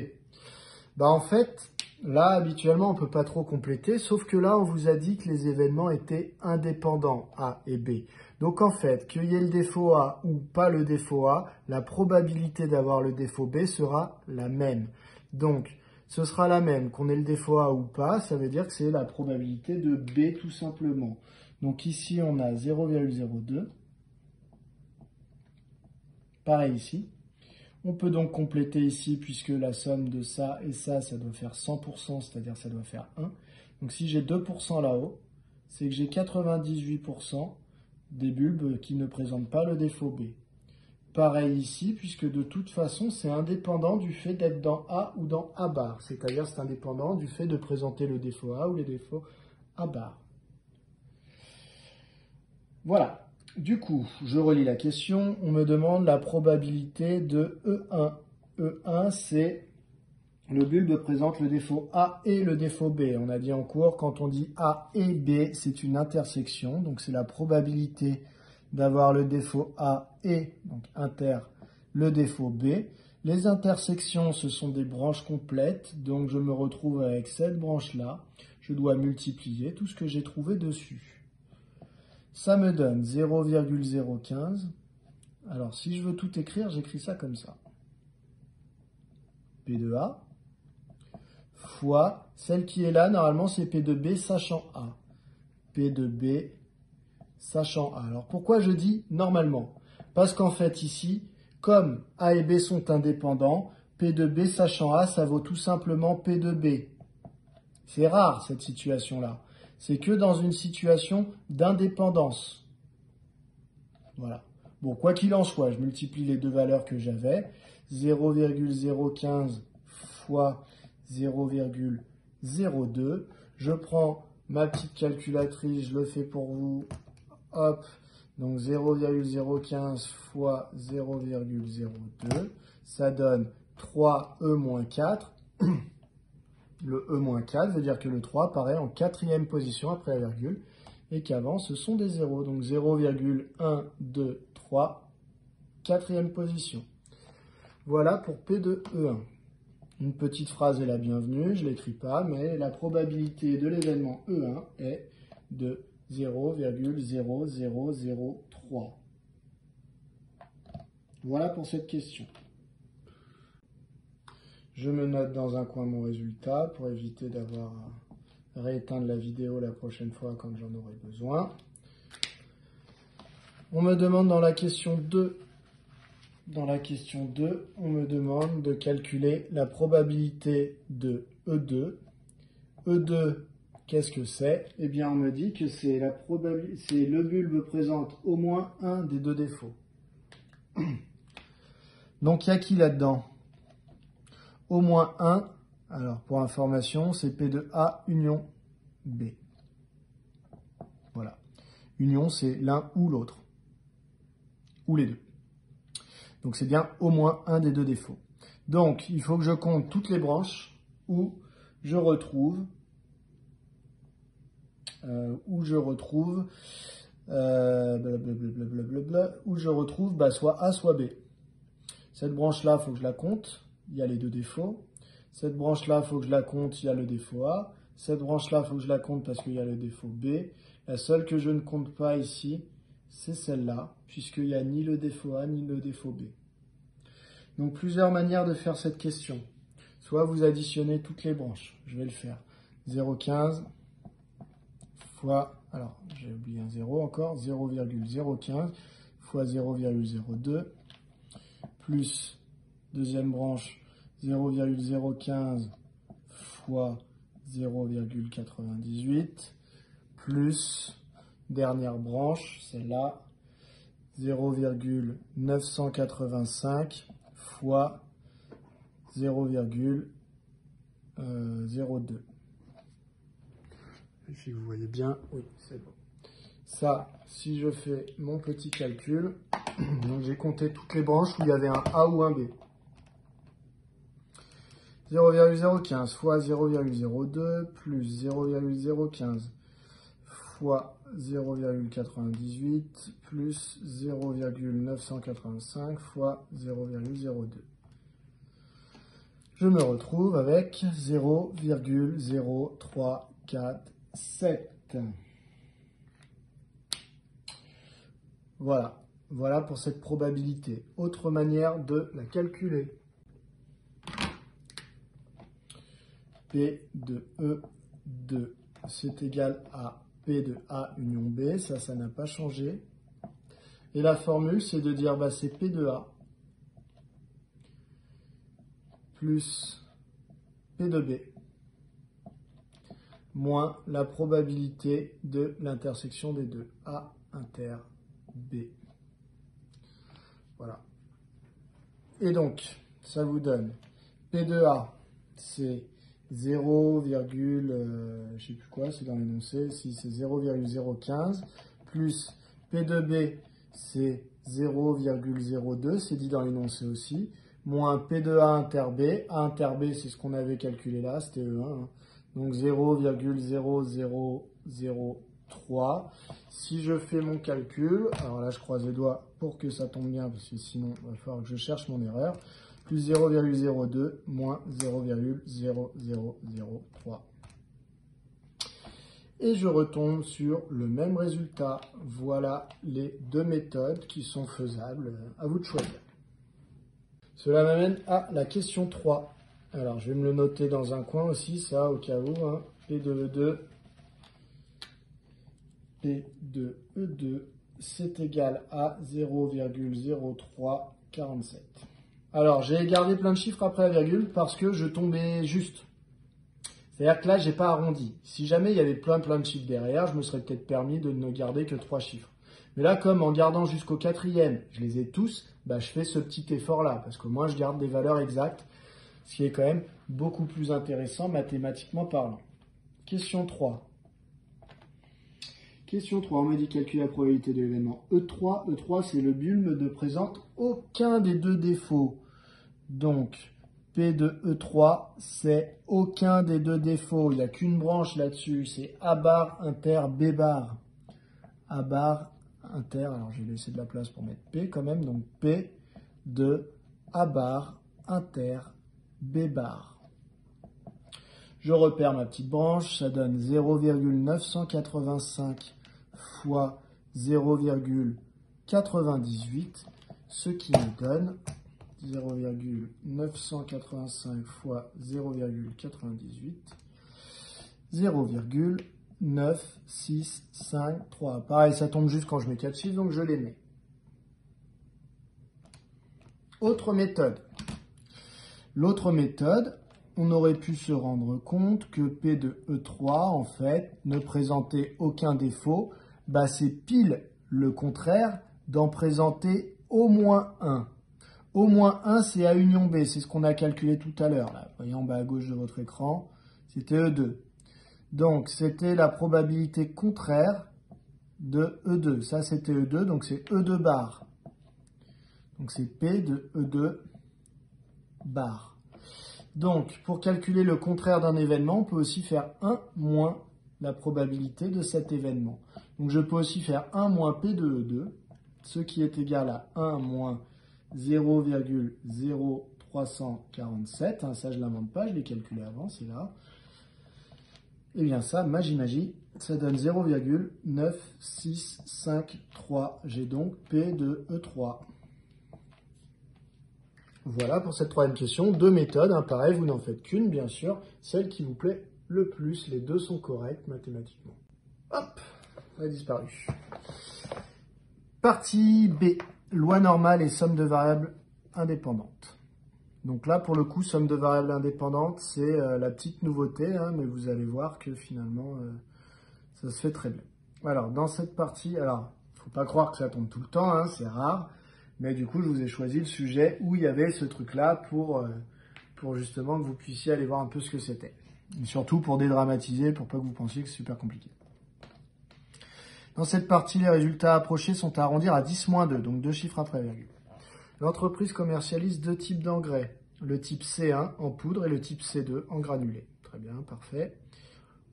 En fait, là, habituellement, on ne peut pas trop compléter, sauf que là, on vous a dit que les événements étaient indépendants, A et B. Donc, en fait, qu'il y ait le défaut A ou pas le défaut A, la probabilité d'avoir le défaut B sera la même. Donc, ce sera la même, qu'on ait le défaut A ou pas, ça veut dire que c'est la probabilité de B tout simplement. Donc, ici, on a 0,02. Pareil ici. On peut donc compléter ici, puisque la somme de ça et ça, ça doit faire 100%, c'est-à-dire ça doit faire 1. Donc si j'ai 2% là-haut, c'est que j'ai 98% des bulbes qui ne présentent pas le défaut B. Pareil ici, puisque de toute façon, c'est indépendant du fait d'être dans A ou dans A bar. C'est-à-dire c'est indépendant du fait de présenter le défaut A ou les défauts A bar. Voilà. Du coup, je relis la question. On me demande la probabilité de E1. E1, c'est le bulbe présente le défaut A et le défaut B. On a dit en cours, quand on dit A et B, c'est une intersection. Donc, c'est la probabilité d'avoir le défaut A et, donc inter, le défaut B. Les intersections, ce sont des branches complètes. Donc, je me retrouve avec cette branche-là. Je dois multiplier tout ce que j'ai trouvé dessus. Ça me donne 0,015. Alors, si je veux tout écrire, j'écris ça comme ça. P de A fois, celle qui est là, normalement, c'est P de B sachant A. P de B sachant A. Alors, pourquoi je dis normalement? Parce qu'en fait, ici, comme A et B sont indépendants, P de B sachant A, ça vaut tout simplement P de B. C'est rare, cette situation-là. C'est que dans une situation d'indépendance. Voilà. Bon, quoi qu'il en soit, je multiplie les deux valeurs que j'avais. 0,015 fois 0,02. Je prends ma petite calculatrice, je le fais pour vous. Hop. Donc 0,015 fois 0,02. Ça donne 3E-4. Le E-4 veut dire que le 3 apparaît en quatrième position après la virgule et qu'avant ce sont des zéros. Donc 0,1, 2, 3, quatrième position. Voilà pour P de E1. Une petite phrase est la bienvenue, je ne l'écris pas, mais la probabilité de l'événement E1 est de 0,0003. Voilà pour cette question. Je me note dans un coin mon résultat pour éviter d'avoir à rééteindre la vidéo la prochaine fois quand j'en aurai besoin. On me demande dans la question 2, on me demande de calculer la probabilité de E2. E2, qu'est-ce que c'est? Eh bien, on me dit que c'est le bulbe présente au moins un des deux défauts. Donc, il y a qui là-dedans? Au moins 1, alors pour information, c'est P de A union B. Voilà. Union, c'est l'un ou l'autre. Ou les deux. Donc c'est bien au moins un des deux défauts. Donc il faut que je compte toutes les branches où je retrouve soit A, soit B. Cette branche-là, il faut que je la compte. Il y a les deux défauts. Cette branche-là, il faut que je la compte, il y a le défaut A. Cette branche-là, il faut que je la compte parce qu'il y a le défaut B. La seule que je ne compte pas ici, c'est celle-là, puisqu'il n'y a ni le défaut A ni le défaut B. Donc, plusieurs manières de faire cette question. Soit vous additionnez toutes les branches. Je vais le faire. 0,15 fois, alors j'ai oublié un 0 encore, 0,015 fois 0,02 plus deuxième branche 0,015 fois 0,98 plus dernière branche, celle-là, 0,985 fois 0,02. Si vous voyez bien, oui, c'est bon. Ça, si je fais mon petit calcul, donc j'ai compté toutes les branches où il y avait un A ou un B. 0,015 fois 0,02 plus 0,015 fois 0,98 plus 0,985 fois 0,02. Je me retrouve avec 0,0347. Voilà. Voilà pour cette probabilité. Autre manière de la calculer. P de E2, c'est égal à P de A union B. Ça n'a pas changé. Et la formule, c'est de dire, bah, c'est P de A plus P de B moins la probabilité de l'intersection des deux. A inter B. Voilà. Et donc, ça vous donne P de A, c'est 0, je sais plus quoi, c'est dans l'énoncé, si c'est 0,015, plus P de B, c'est 0,02, c'est dit dans l'énoncé aussi, moins P de A inter B. A inter B, c'est ce qu'on avait calculé là, c'était E1, hein. Donc 0,0003. Si je fais mon calcul, alors là je croise les doigts pour que ça tombe bien, parce que sinon il va falloir que je cherche mon erreur, plus 0,02 moins 0,0003. Et je retombe sur le même résultat. Voilà les deux méthodes qui sont faisables. À vous de choisir. Cela m'amène à la question 3. Alors, je vais me le noter dans un coin aussi, ça, au cas où. Hein. P de E2. P de E2, c'est égal à 0,0347. Alors, j'ai gardé plein de chiffres après la virgule parce que je tombais juste. C'est-à-dire que là, j'ai pas arrondi. Si jamais il y avait plein de chiffres derrière, je me serais peut-être permis de ne garder que 3 chiffres. Mais là, comme en gardant jusqu'au 4e, je les ai tous, bah, je fais ce petit effort-là, parce que moi, je garde des valeurs exactes, ce qui est quand même beaucoup plus intéressant mathématiquement parlant. Question 3. Question 3, on me dit calculer la probabilité de l'événement E3. E3, c'est le bulbe ne présente aucun des deux défauts. Donc, P de E3, c'est aucun des deux défauts. Il n'y a qu'une branche là-dessus. C'est A bar inter B bar. A bar inter, alors je vais laisser de la place pour mettre P quand même. Donc, P de A bar inter B bar. Je repère ma petite branche. Ça donne 0,985 fois 0,98, ce qui nous donne 0,985 fois 0,98, 0,9653. Pareil, ça tombe juste quand je mets 4 chiffres, donc je les mets. Autre méthode. L'autre méthode, on aurait pu se rendre compte que P de E3, en fait, ne présentait aucun défaut. Bah, c'est pile le contraire d'en présenter au moins un. Au moins 1, c'est A union B, c'est ce qu'on a calculé tout à l'heure. Vous voyez en bas à gauche de votre écran, c'était E2. Donc, c'était la probabilité contraire de E2. Ça, c'était E2, donc c'est E2 bar. Donc, c'est P de E2 bar. Donc, pour calculer le contraire d'un événement, on peut aussi faire 1 moins la probabilité de cet événement. Donc, je peux aussi faire 1 moins P de E2, ce qui est égal à 1 moins 0,0347. Hein, ça, je ne l'invente pas, je l'ai calculé avant, c'est là. Et bien ça, magie, ça donne 0,9653. J'ai donc P de E3. Voilà pour cette troisième question. Deux méthodes, hein, pareil, vous n'en faites qu'une, bien sûr, celle qui vous plaît le plus. Les deux sont correctes mathématiquement. Hop, ça a disparu. Partie B, loi normale et somme de variables indépendantes. Donc là, pour le coup, somme de variables indépendantes, c'est la petite nouveauté, hein, mais vous allez voir que finalement, ça se fait très bien. Alors, dans cette partie, alors, il ne faut pas croire que ça tombe tout le temps, hein, c'est rare. Mais du coup, je vous ai choisi le sujet où il y avait ce truc-là pour justement que vous puissiez aller voir un peu ce que c'était. Et surtout pour dédramatiser, pour pas que vous pensiez que c'est super compliqué. Dans cette partie, les résultats approchés sont à arrondir à 10-2, donc 2 chiffres après virgule. L'entreprise commercialise 2 types d'engrais. le type C1 en poudre et le type C2 en granulé. Très bien, parfait.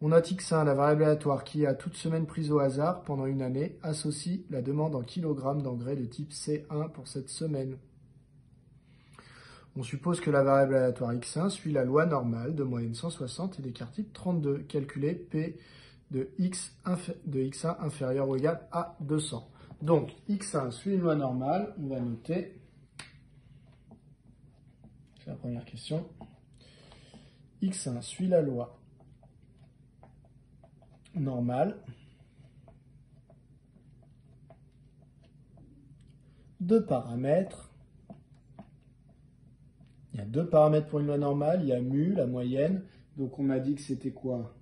On note X1, la variable aléatoire qui, à toute semaine prise au hasard pendant une année, associe la demande en kilogrammes d'engrais de type C1 pour cette semaine. On suppose que la variable aléatoire X1 suit la loi normale de moyenne 160 et d'écart type 32. Calculer P de X1 inférieur ou égal à 200. Donc, X1 suit une loi normale. On va noter. C'est la première question. X1 suit la loi normale. Deux paramètres. Il y a deux paramètres pour une loi normale. Il y a mu, la moyenne. Donc, on m'a dit que c'était quoi?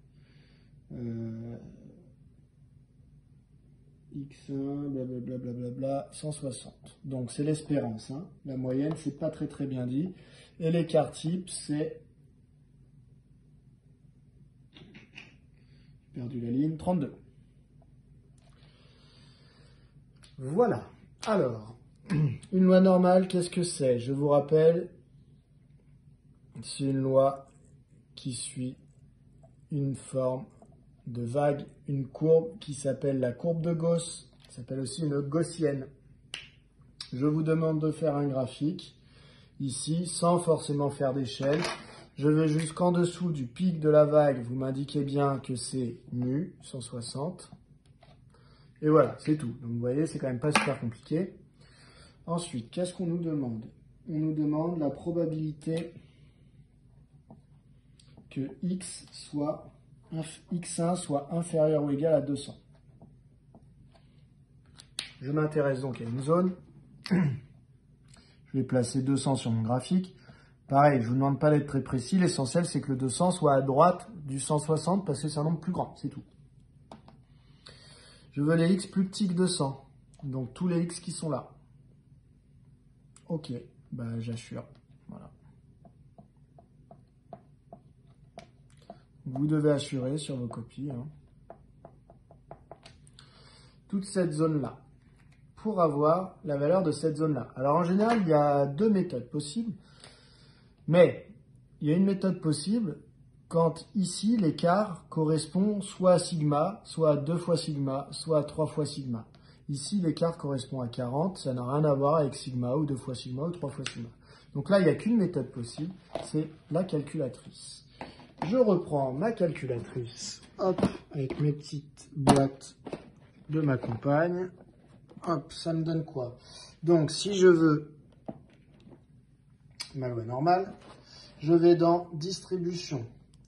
X1, blablabla, blablabla, 160. Donc, c'est l'espérance. Hein. La moyenne, c'est pas très bien dit. Et l'écart type, c'est... J'ai perdu la ligne, 32. Voilà. Alors, une loi normale, qu'est-ce que c'est? Je vous rappelle, c'est une loi qui suit une forme de vague, une courbe qui s'appelle la courbe de Gauss, qui s'appelle aussi une gaussienne. Je vous demande de faire un graphique, ici, sans forcément faire d'échelle. Je veux jusqu'en dessous du pic de la vague, vous m'indiquez bien que c'est mu, 160. Et voilà, c'est tout. Donc vous voyez, c'est quand même pas super compliqué. Ensuite, qu'est-ce qu'on nous demande? On nous demande la probabilité que X1 soit inférieur ou égal à 200. Je m'intéresse donc à une zone. Je vais placer 200 sur mon graphique. Pareil, je ne vous demande pas d'être très précis. L'essentiel, c'est que le 200 soit à droite du 160 parce que c'est un nombre plus grand, c'est tout. Je veux les X plus petits que 200. Donc, tous les X qui sont là. Ok, bah, j'assure. Voilà. Vous devez assurer sur vos copies. Hein. Toute cette zone-là. Pour avoir la valeur de cette zone-là. Alors, en général, il y a deux méthodes possibles. Mais, il y a une méthode possible quand ici, l'écart correspond soit à sigma, soit à 2 fois sigma, soit à 3 fois sigma. Ici, l'écart correspond à 40. Ça n'a rien à voir avec sigma, ou 2 fois sigma, ou 3 fois sigma. Donc là, il n'y a qu'une méthode possible. C'est la calculatrice. Je reprends ma calculatrice. Hop, avec mes petites boîtes de ma compagne. Hop, ça me donne quoi? Donc, si je veux ma loi normale, je vais dans distribution.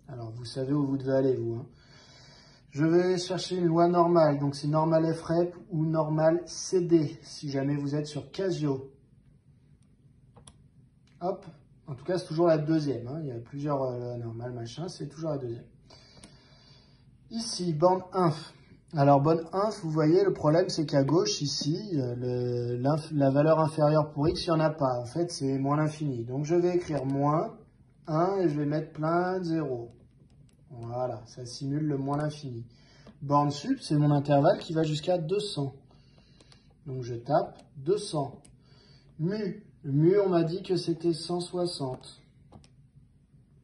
Alors, vous savez où vous devez aller, vous. Hein. Je vais chercher une loi normale. Donc, c'est normal FREP ou normal CD, si jamais vous êtes sur Casio. Hop. En tout cas, c'est toujours la deuxième. Hein. Il y a plusieurs lois normales, machin. C'est toujours la deuxième. Ici, borne inf. Alors, borne inf, vous voyez, le problème, c'est qu'à gauche, ici, la valeur inférieure pour x, il n'y en a pas. En fait, c'est moins l'infini. Donc, je vais écrire moins 1 et je vais mettre plein de zéros. Voilà, ça simule le moins l'infini. Borne sup, c'est mon intervalle qui va jusqu'à 200. Donc, je tape 200. Mu. Mu, on m'a dit que c'était 160.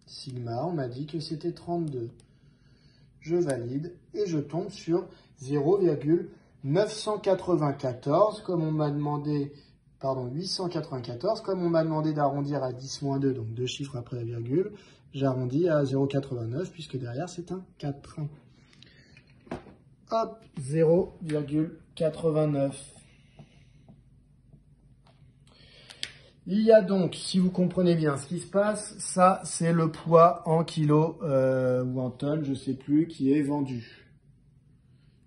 Sigma, on m'a dit que c'était 32. Je valide et je tombe sur 0,994 comme on m'a demandé, pardon, 894 comme on m'a demandé d'arrondir à 10-2, donc deux chiffres après la virgule. J'arrondis à 0,89 puisque derrière c'est un 4. Hop, 0,89. Il y a donc, si vous comprenez bien ce qui se passe, ça c'est le poids en kilos ou en tonnes, je ne sais plus, qui est vendu.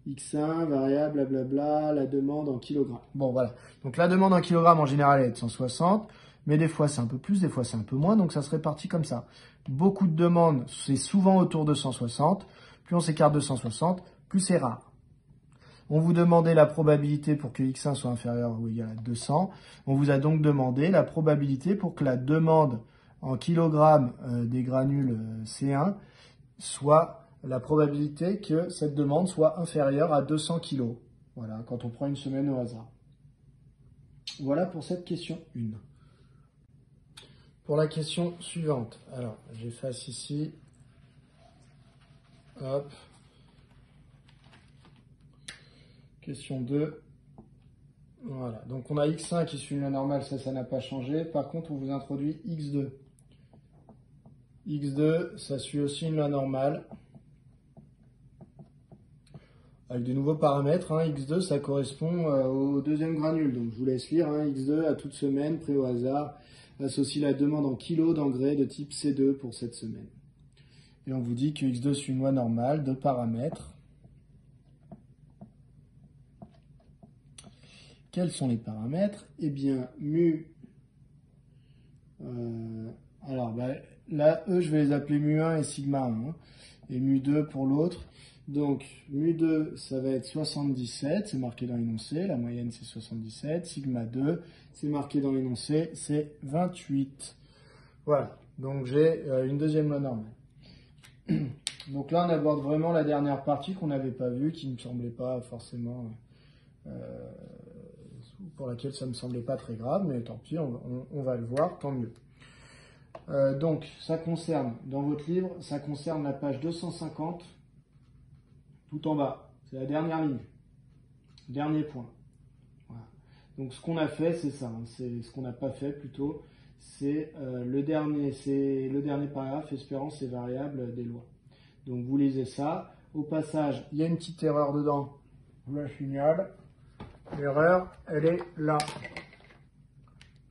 X1, variable, blablabla, la demande en kilogrammes. Bon voilà, donc la demande en kilogrammes en général elle est de 160, mais des fois c'est un peu plus, des fois c'est un peu moins, donc ça se répartit comme ça. Beaucoup de demandes, c'est souvent autour de 160, plus on s'écarte de 160, plus c'est rare. On vous demandait la probabilité pour que X1 soit inférieur ou égal à 200. On vous a donc demandé la probabilité pour que la demande en kilogrammes des granules C1 soit la probabilité que cette demande soit inférieure à 200 kg. Voilà, quand on prend une semaine au hasard. Voilà pour cette question 1. Pour la question suivante, alors j'efface ici, hop, question 2, voilà, donc on a x1 qui suit une loi normale, ça n'a pas changé, par contre on vous introduit x2. x2, ça suit aussi une loi normale, avec de nouveaux paramètres, hein. X2 ça correspond au deuxième granule, donc je vous laisse lire, hein. X2 à toute semaine, pris au hasard, associe la demande en kilos d'engrais de type C2 pour cette semaine. Et on vous dit que X2 suit une loi normale de paramètres. Quels sont les paramètres? Eh bien, mu, là, eux, je vais les appeler mu1 et sigma 1, hein, et mu2 pour l'autre. Donc, mu2, ça va être 77, c'est marqué dans l'énoncé, la moyenne c'est 77, sigma 2, c'est marqué dans l'énoncé, c'est 28. Voilà, donc j'ai une deuxième loi normale. Donc là, on aborde vraiment la dernière partie qu'on n'avait pas vue, qui ne me semblait pas forcément, pour laquelle ça ne me semblait pas très grave, mais tant pis, on va le voir, tant mieux. Donc, ça concerne, dans votre livre, ça concerne la page 250, tout en bas, c'est la dernière ligne, dernier point. Voilà. Donc ce qu'on a fait, c'est ça, hein, c'est ce qu'on n'a pas fait plutôt, c'est le dernier paragraphe, espérance et variable des lois. Donc vous lisez ça, au passage, il y a une petite erreur dedans, je la signale, l'erreur, elle est là.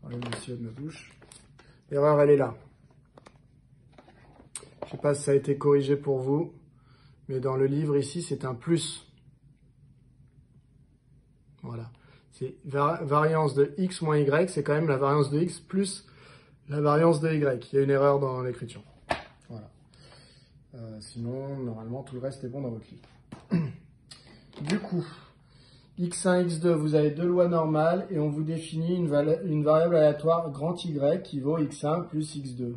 Allez, monsieur de ma bouche. L'erreur, elle est là. Je ne sais pas si ça a été corrigé pour vous. Mais dans le livre ici, c'est un plus. Voilà. C'est variance de x moins y, c'est quand même la variance de x plus la variance de y. Il y a une erreur dans l'écriture. Voilà. Sinon, normalement, tout le reste est bon dans votre livre. Du coup, x1, x2, vous avez deux lois normales et on vous définit une variable aléatoire grand y qui vaut x1 plus x2.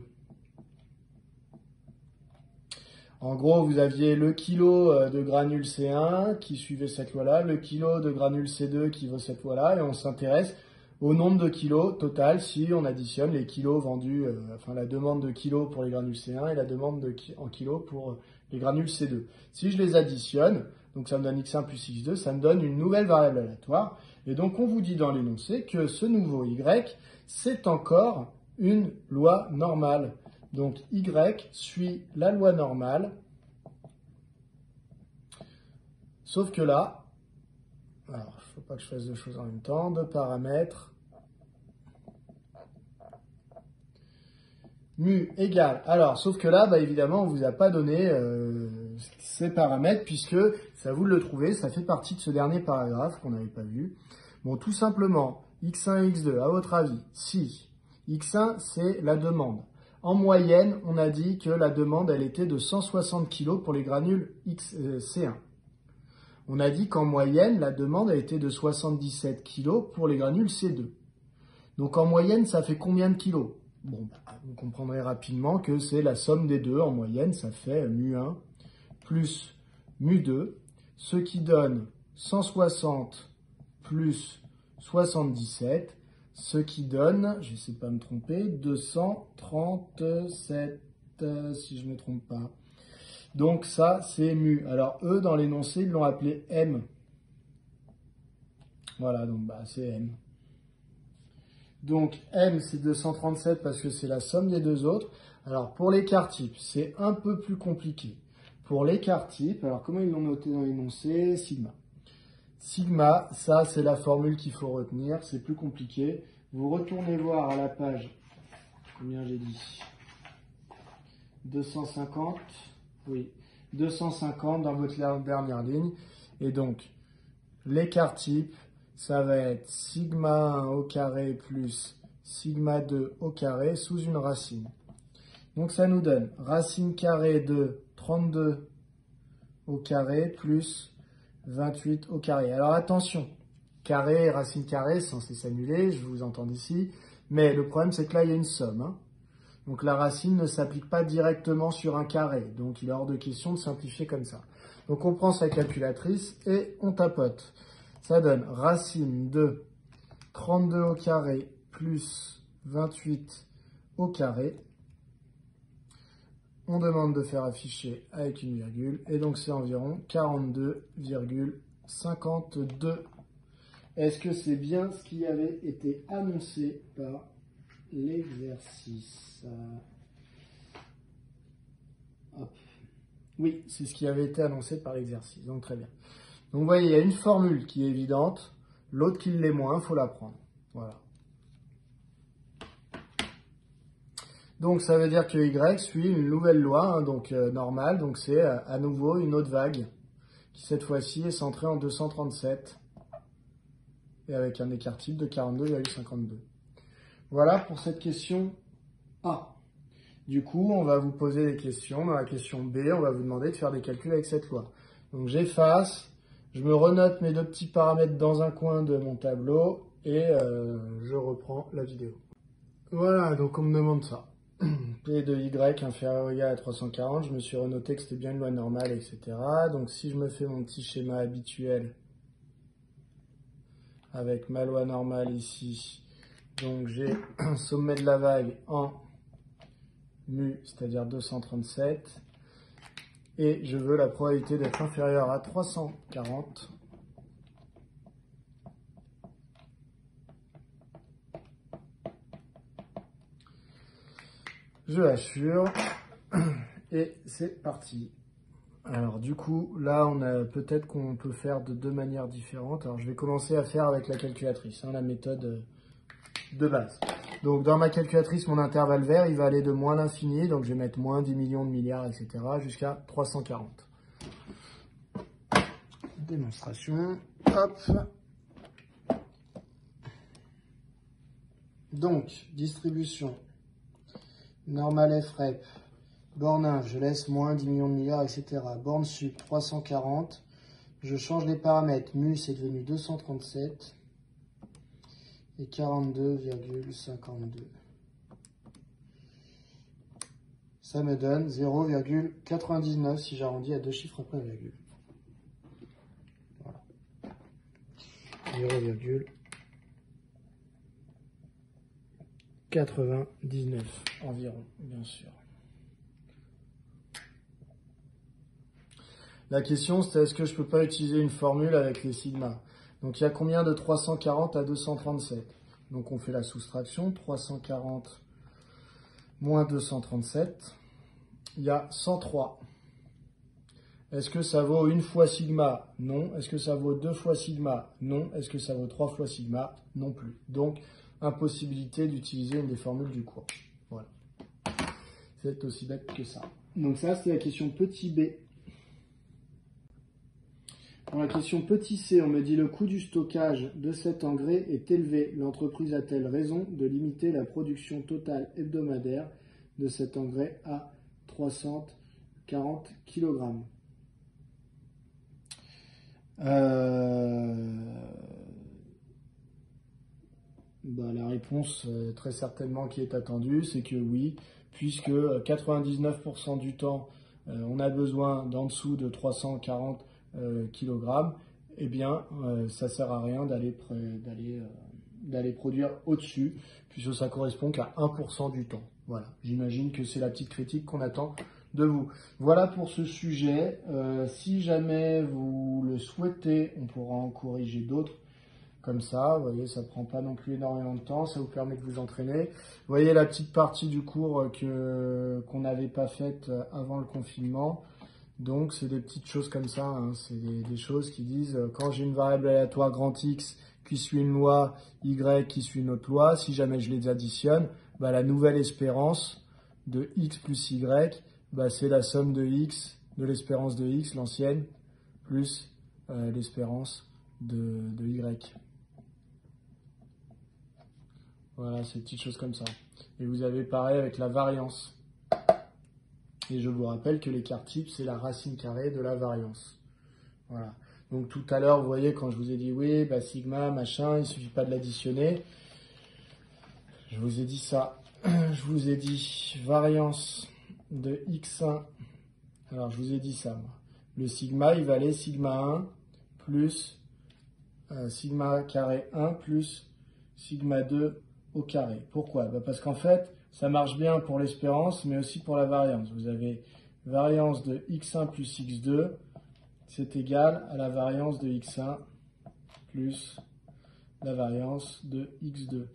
En gros, vous aviez le kilo de granule C1 qui suivait cette loi-là, le kilo de granule C2 qui vaut cette loi-là, et on s'intéresse au nombre de kilos total si on additionne les kilos vendus, la demande de kilos pour les granules C1 et la demande en kilos pour les granules C2. Si je les additionne, donc ça me donne x1 plus x2, ça me donne une nouvelle variable aléatoire, et donc on vous dit dans l'énoncé que ce nouveau y, c'est encore une loi normale. Donc, y suit la loi normale, sauf que là, alors, il ne faut pas que je fasse deux choses en même temps, deux paramètres, mu égale, alors, sauf que là, évidemment, on ne vous a pas donné ces paramètres, puisque, ça vous le trouvez, ça fait partie de ce dernier paragraphe qu'on n'avait pas vu. Bon, tout simplement, x1 et x2, à votre avis, si x1, c'est la demande. En moyenne, on a dit que la demande, elle était de 160 kg pour les granules C1. On a dit qu'en moyenne, la demande a été de 77 kg pour les granules C2. Donc en moyenne, ça fait combien de kilos? Bon, vous comprendrez rapidement que c'est la somme des deux. En moyenne, ça fait mu1 plus mu2, ce qui donne 160 plus 77, ce qui donne, je n'essaie pas de me tromper, 237, si je ne me trompe pas. Donc ça, c'est mu. Alors eux, dans l'énoncé, ils l'ont appelé m. Voilà, donc c'est m. Donc m, c'est 237 parce que c'est la somme des deux autres. Alors pour l'écart type, c'est un peu plus compliqué. Pour l'écart type, alors comment ils l'ont noté dans l'énoncé? Sigma. Sigma, ça c'est la formule qu'il faut retenir, c'est plus compliqué. Vous retournez voir à la page, combien j'ai dit? 250, oui, 250 dans votre dernière ligne. Et donc, l'écart type, ça va être sigma 1 au carré plus sigma 2 au carré sous une racine. Donc ça nous donne racine carrée de 32 au carré plus 28 au carré. Alors attention, carré et racine carrée censé s'annuler, je vous entends d'ici, mais le problème c'est que là il y a une somme. Hein. Donc la racine ne s'applique pas directement sur un carré, donc il est hors de question de simplifier comme ça. Donc on prend sa calculatrice et on tapote. Ça donne racine de 32 au carré plus 28 au carré. On demande de faire afficher avec une virgule, et donc c'est environ 42,52. Est-ce que c'est bien ce qui avait été annoncé par l'exercice? Oui, c'est ce qui avait été annoncé par l'exercice, donc très bien. Donc vous voyez, il y a une formule qui est évidente, l'autre qui l'est moins, il faut la prendre. Voilà. Donc ça veut dire que Y suit une nouvelle loi, hein, donc normale, donc c'est à nouveau une autre vague, qui cette fois-ci est centrée en 237, et avec un écart type de 42,52. Voilà pour cette question A. Du coup, on va vous poser des questions. Dans la question B, on va vous demander de faire des calculs avec cette loi. Donc j'efface, je me renote mes deux petits paramètres dans un coin de mon tableau, et je reprends la vidéo. Voilà, donc on me demande ça. P de Y inférieur ou égal à 340, je me suis renoté que c'était bien une loi normale, etc. Donc si je me fais mon petit schéma habituel avec ma loi normale ici, donc j'ai un sommet de la vague en mu, c'est-à-dire 237, et je veux la probabilité d'être inférieure à 340. Je assure, et c'est parti. Alors du coup, là, on a peut-être qu'on peut faire de deux manières différentes. Alors je vais commencer à faire avec la calculatrice, hein, la méthode de base. Donc dans ma calculatrice, mon intervalle vert, il va aller de moins l'infini, donc je vais mettre moins 10 millions de milliards, etc., jusqu'à 340. Démonstration, hop. Donc, distribution. Normal FREP, borne inf, je laisse moins 10 millions de milliards, etc. Borne sup, 340. Je change les paramètres. Mu, c'est devenu 237. Et 42,52. Ça me donne 0,99 si j'arrondis à deux chiffres après virgule. Voilà. 0,99 environ, bien sûr. La question, c'est est-ce que je ne peux pas utiliser une formule avec les sigma? Donc il y a combien de 340 à 237? Donc on fait la soustraction, 340 moins 237, il y a 103. Est-ce que ça vaut une fois sigma? Non. Est-ce que ça vaut deux fois sigma? Non. Est-ce que ça vaut trois fois sigma? Non plus. Donc, impossibilité d'utiliser une des formules du cours. Voilà. C'est aussi bête que ça. Donc ça, c'est la question petit b. Dans la question petit c, on me dit le coût du stockage de cet engrais est élevé. L'entreprise a-t-elle raison de limiter la production totale hebdomadaire de cet engrais à 340 kg? La réponse très certainement qui est attendue, c'est que oui, puisque 99% du temps, on a besoin d'en dessous de 340 kg, eh bien, ça sert à rien d'aller produire au-dessus, puisque ça correspond qu'à 1% du temps. Voilà, j'imagine que c'est la petite critique qu'on attend de vous. Voilà pour ce sujet. Si jamais vous le souhaitez, on pourra en corriger d'autres comme ça. Vous voyez, ça ne prend pas non plus énormément de temps, ça vous permet de vous entraîner. Vous voyez la petite partie du cours qu'on n'avait pas faite avant le confinement. Donc, c'est des petites choses comme ça, hein. C'est des choses qui disent, quand j'ai une variable aléatoire grand X qui suit une loi, Y qui suit une autre loi, si jamais je les additionne, la nouvelle espérance de X plus Y, c'est la somme de X, de l'espérance de X, l'ancienne, plus l'espérance de Y. Voilà, c'est des petites choses comme ça. Et vous avez pareil avec la variance. Et je vous rappelle que l'écart type, c'est la racine carrée de la variance. Voilà. Donc tout à l'heure, vous voyez, quand je vous ai dit, oui, sigma, machin, il ne suffit pas de l'additionner. Je vous ai dit ça. Je vous ai dit variance de x1. Alors, je vous ai dit ça, moi. Le sigma, il valait sigma 1 plus sigma carré 1 plus sigma 2 au carré. Pourquoi? Parce qu'en fait, ça marche bien pour l'espérance, mais aussi pour la variance. Vous avez variance de x1 plus x2, c'est égal à la variance de x1 plus la variance de x2.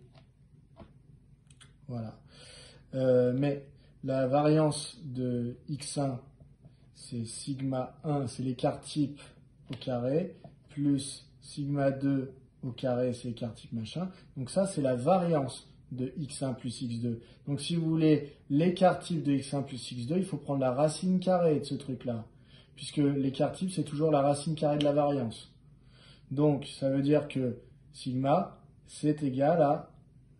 Voilà. Mais la variance de x1, c'est sigma 1, c'est l'écart type au carré, plus sigma 2 au carré, c'est l'écart type machin. Donc ça, c'est la variance de x1 plus x2. Donc si vous voulez l'écart type de x1 plus x2, il faut prendre la racine carrée de ce truc-là, puisque l'écart type, c'est toujours la racine carrée de la variance. Donc ça veut dire que sigma, c'est égal à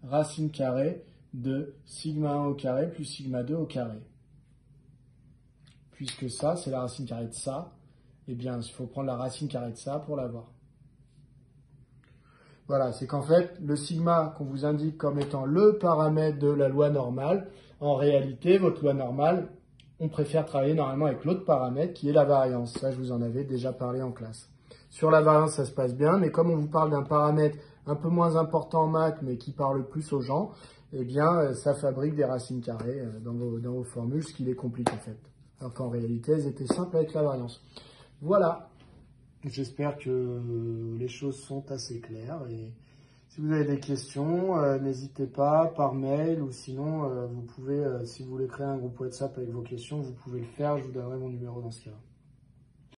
racine carrée de sigma 1 au carré plus sigma 2 au carré. Puisque ça, c'est la racine carrée de ça, eh bien, il faut prendre la racine carrée de ça pour l'avoir. Voilà, c'est qu'en fait, le sigma qu'on vous indique comme étant le paramètre de la loi normale, en réalité, votre loi normale, on préfère travailler normalement avec l'autre paramètre qui est la variance. Ça, je vous en avais déjà parlé en classe. Sur la variance, ça se passe bien, mais comme on vous parle d'un paramètre un peu moins important en maths, mais qui parle plus aux gens, eh bien, ça fabrique des racines carrées dans vos formules, ce qui les complique en fait. Alors qu'en réalité, elles étaient simples avec la variance. Voilà. J'espère que les choses sont assez claires. Et si vous avez des questions, n'hésitez pas par mail ou sinon, vous pouvez, si vous voulez créer un groupe WhatsApp avec vos questions, vous pouvez le faire. Je vous donnerai mon numéro dans ce cas-là.